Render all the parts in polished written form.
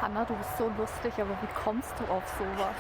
Hanna, du bist so lustig, aber wie kommst du auf sowas?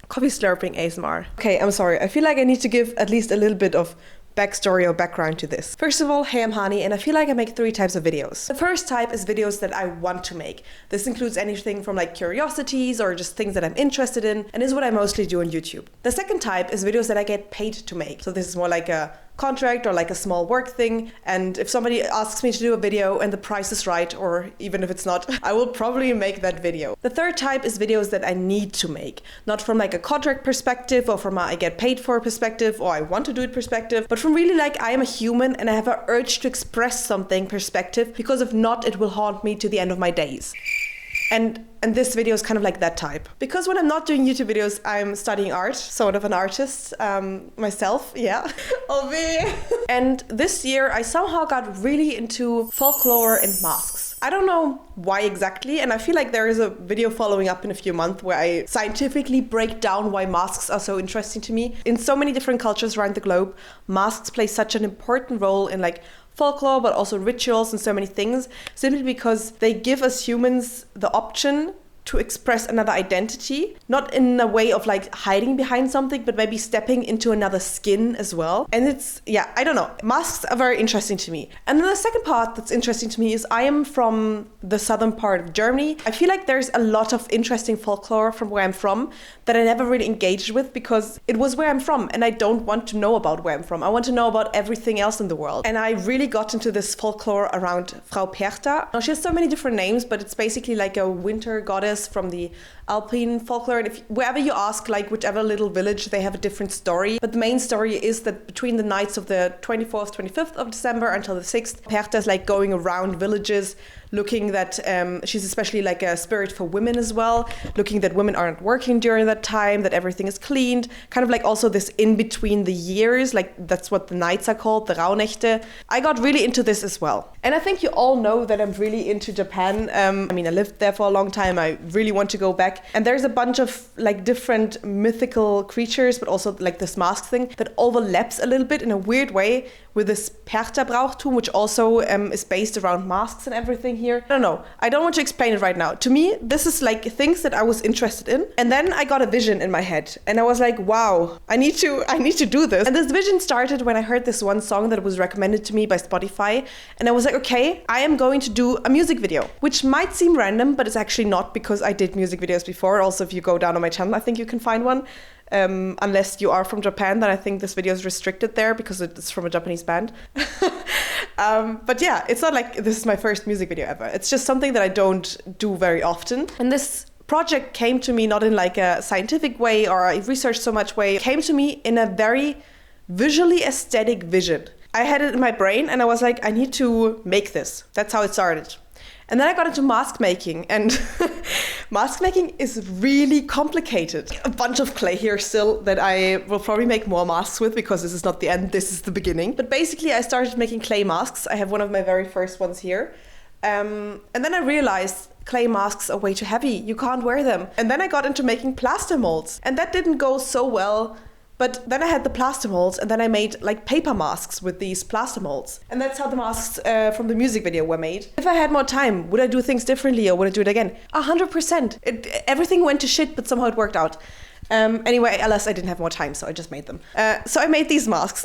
Coffee slurping ASMR. Okay, I'm sorry. I feel like I need to give at least a little bit of backstory or background to this. First of all, hey, I'm Hani, and I feel like I make 3 types of videos. The first type is videos that I want to make. This includes anything from like curiosities or just things that I'm interested in, and is what I mostly do on YouTube. The second type is videos that I get paid to make. So this is more like a contract or like a small work thing, and if somebody asks me to do a video and the price is right, or even if it's not, I will probably make that video. The third type is videos that I need to make, not from like a contract perspective or from a I get paid for perspective or I want to do it perspective, but from really like I am a human and I have an urge to express something perspective, because if not, it will haunt me to the end of my days. And this video is kind of like that type. Because when I'm not doing YouTube videos, I'm studying art, sort of an artist myself, yeah. And this year I somehow got really into folklore and masks. I don't know why exactly, and I feel like there is a video following up in a few months where I scientifically break down why masks are so interesting to me. In so many different cultures around the globe, masks play such an important role in like folklore, but also rituals and so many things, simply because they give us humans the option to express another identity, not in a way of like hiding behind something, but maybe stepping into another skin as well. And it's, yeah, I don't know. Masks are very interesting to me. And then the second part that's interesting to me is I am from the southern part of Germany. I feel like there's a lot of interesting folklore from where I'm from that I never really engaged with because it was where I'm from and I don't want to know about where I'm from. I want to know about everything else in the world. And I really got into this folklore around Frau Perchta. Now, she has so many different names, but it's basically like a winter goddess from the Alpine folklore, and wherever you ask, like whichever little village, they have a different story. But the main story is that between the nights of the 24th, 25th of December until the 6th, Perchta is like going around villages, looking that she's especially like a spirit for women as well, looking that women aren't working during that time, that everything is cleaned, kind of like also this in between the years, like that's what the nights are called, the Rauhnächte. I got really into this as well. And I think you all know that I'm really into Japan. I mean, I lived there for a long time. I really want to go back. And there's a bunch of like different mythical creatures, but also like this mask thing that overlaps a little bit in a weird way with this Perchta-Brauchtum, which also is based around masks and everything here. I don't know. I don't want to explain it right now. To me, this is like things that I was interested in. And then I got a vision in my head and I was like, wow, I need to do this. And this vision started when I heard this one song that was recommended to me by Spotify. And I was like, okay, I am going to do a music video, which might seem random, but it's actually not, because I did music videos before. Also, if you go down on my channel, I think you can find one. Unless you are from Japan, then I think this video is restricted there because it's from a Japanese band. But yeah, it's not like this is my first music video ever. It's just something that I don't do very often. And this project came to me not in like a scientific way or a research so much way. It came to me in a very visually aesthetic vision. I had it in my brain and I was like, I need to make this. That's how it started. And then I got into mask making, and mask making is really complicated. A bunch of clay here still that I will probably make more masks with, because this is not the end, this is the beginning. But basically I started making clay masks. I have one of my very first ones here. And then I realized clay masks are way too heavy. You can't wear them. And then I got into making plaster molds, and that didn't go so well. But then I had the plaster molds, and then I made like paper masks with these plaster molds. And that's how the masks from the music video were made. If I had more time, would I do things differently or would I do it again? 100%. Everything went to shit, but somehow it worked out. Anyway, alas, I didn't have more time, so I just made them. So I made these masks.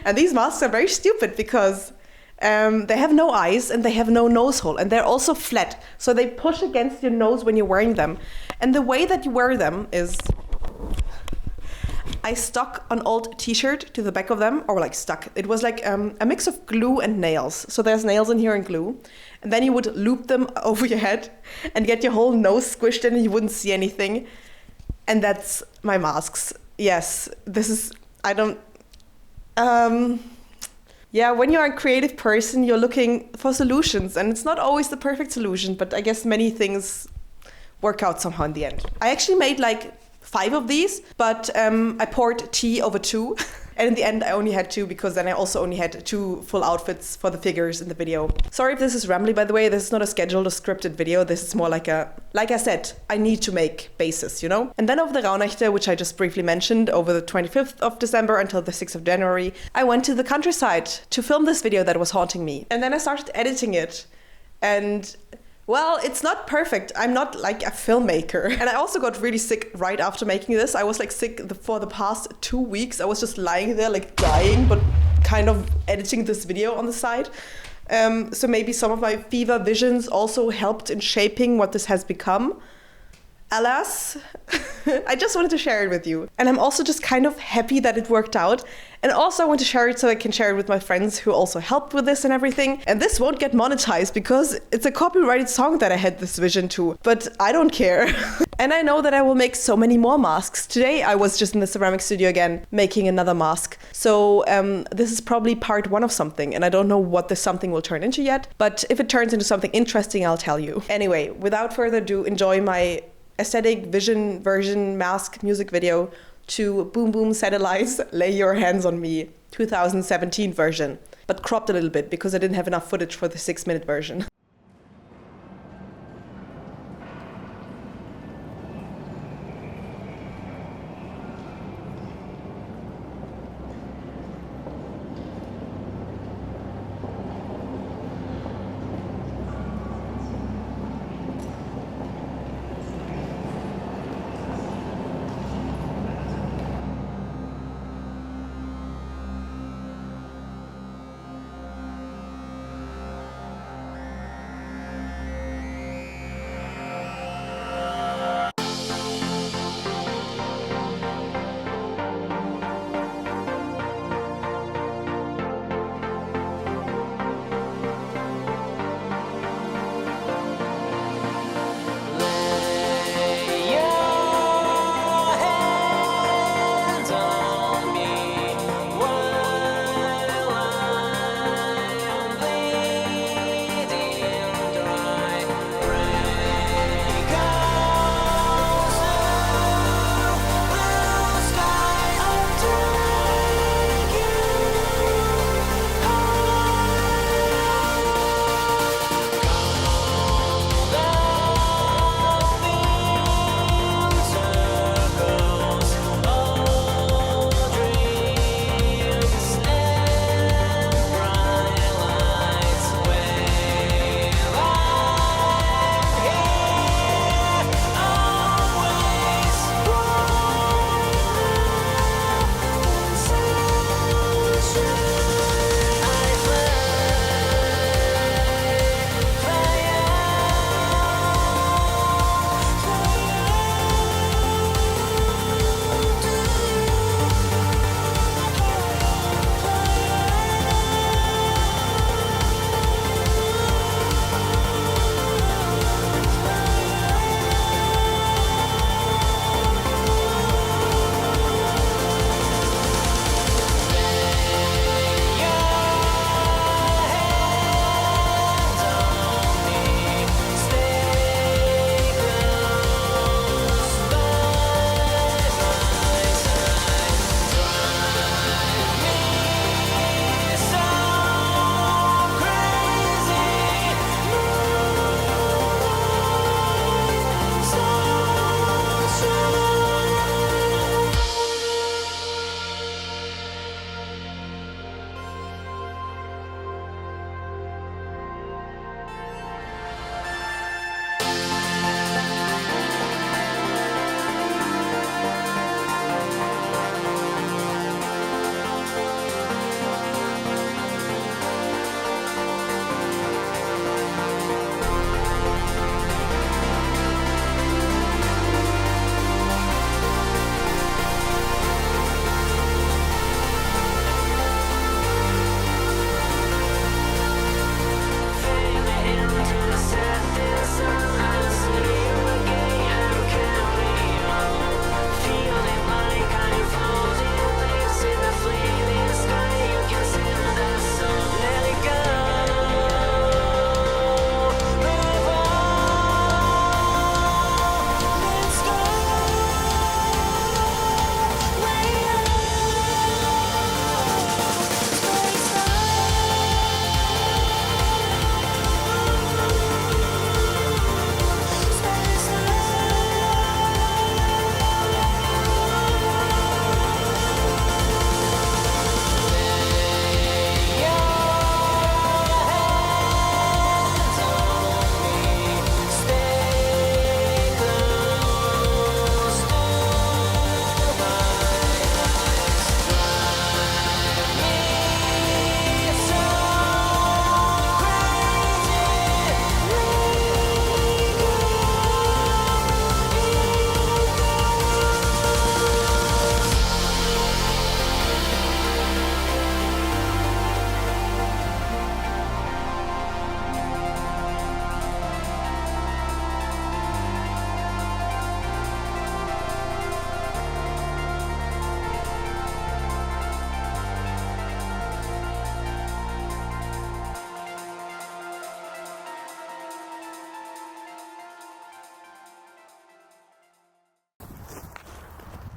And these masks are very stupid because they have no eyes and they have no nose hole, and they're also flat. So they push against your nose when you're wearing them. And the way that you wear them is, I stuck an old t-shirt to the back of them, or like stuck. It was like a mix of glue and nails. So there's nails in here and glue. And then you would loop them over your head and get your whole nose squished in and you wouldn't see anything. And that's my masks. Yes, this is, I don't, yeah, when you're a creative person, you're looking for solutions, and it's not always the perfect solution, but I guess many things work out somehow in the end. I actually made like 5 of these, but I poured tea over 2. And in the end, I only had 2 because then I also only had 2 full outfits for the figures in the video. Sorry if this is rambly, by the way. This is not a scheduled or scripted video. This is more like I said, I need to make bases, you know? And then over the Rauhnächte, which I just briefly mentioned, over the 25th of December until the 6th of January, I went to the countryside to film this video that was haunting me. And then I started editing it. And well, it's not perfect. I'm not like a filmmaker. And I also got really sick right after making this. I was like sick for the past 2 weeks. I was just lying there like dying, but kind of editing this video on the side. So maybe some of my fever visions also helped in shaping what this has become. Alas, I just wanted to share it with you. And I'm also just kind of happy that it worked out. And also I want to share it so I can share it with my friends who also helped with this and everything. And this won't get monetized because it's a copyrighted song that I had this vision to. But I don't care. And I know that I will make so many more masks. Today I was just in the ceramic studio again making another mask. So this is probably part 1 of something. And I don't know what this something will turn into yet. But if it turns into something interesting, I'll tell you. Anyway, without further ado, enjoy my aesthetic vision version mask music video to Boom Boom Satellites Lay Your Hands on Me 2017 version, but cropped a little bit because I didn't have enough footage for the 6-minute version.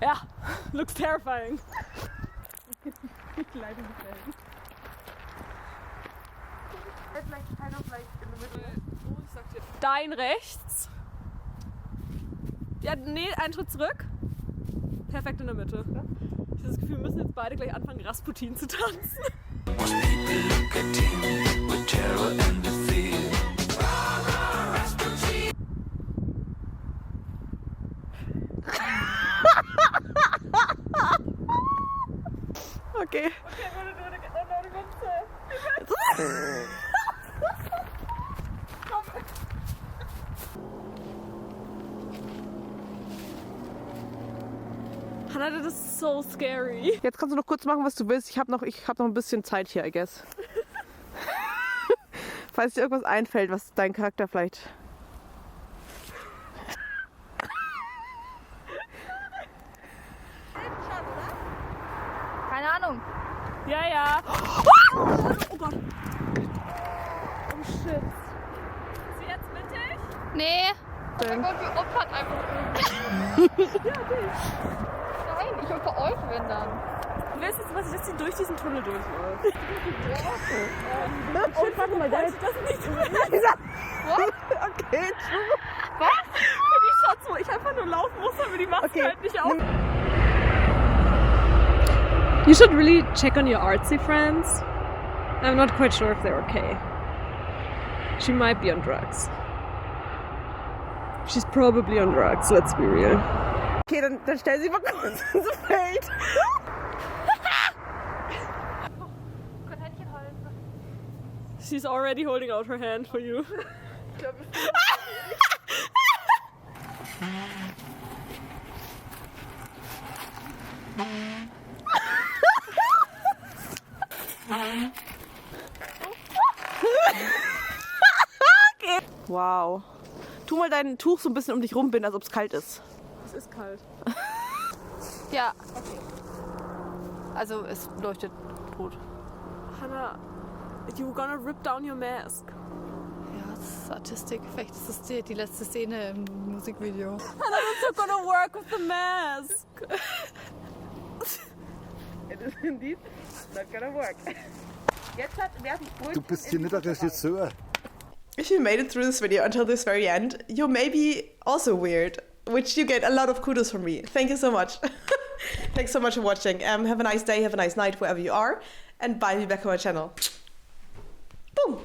Ja, looks terrifying. Ich leide die Welt. Dein rechts. Ja, nee, einen Schritt zurück. Perfekt in der Mitte. Ich habe das Gefühl, wir müssen jetzt beide gleich anfangen, Rasputin zu tanzen. Okay. Hannah, das ist so scary. Jetzt kannst du noch kurz machen, was du willst. Ich hab noch ein bisschen Zeit hier, I guess. Falls dir irgendwas einfällt, was dein Charakter vielleicht... Keine Ahnung. Ja, ja. Oh Gott. Oh shit. Ist sie jetzt mittig? Nee. Oh mein Gott, wie opfert einfach irgendwie. Nein, ich will für euch, wenn dann. Du weißt jetzt, was ich jetzt durch diesen Tunnel durch will. Oh, warte mal, da ist das nicht. Okay, was? Für die Shots, wo ich einfach nur laufen muss, aber die Maske halt nicht auf. You should really check on your artsy friends. I'm not quite sure if they're okay. She might be on drugs. She's probably on drugs, let's be real. Okay, dann stell sie mal kurz ins Feld. She's already holding out her hand for you. Ich glaube, okay. Wow. Tu mal dein Tuch so ein bisschen um dich rumbinden, als ob es kalt ist. Es ist kalt. Ja. Okay. Also es leuchtet rot. Hannah, you're gonna rip down your mask. Ja, das ist Artistik. Vielleicht ist das die letzte Szene im Musikvideo. Hannah, that's not gonna work with the mask. It is indeed not gonna work. Du bist hier nicht der Regisseur. If you made it through this video until this very end, you may be also weird, which you get a lot of kudos from me. Thank you so much. Thanks so much for watching. Have a nice day, have a nice night wherever you are, and bye, be back on my channel. Boom!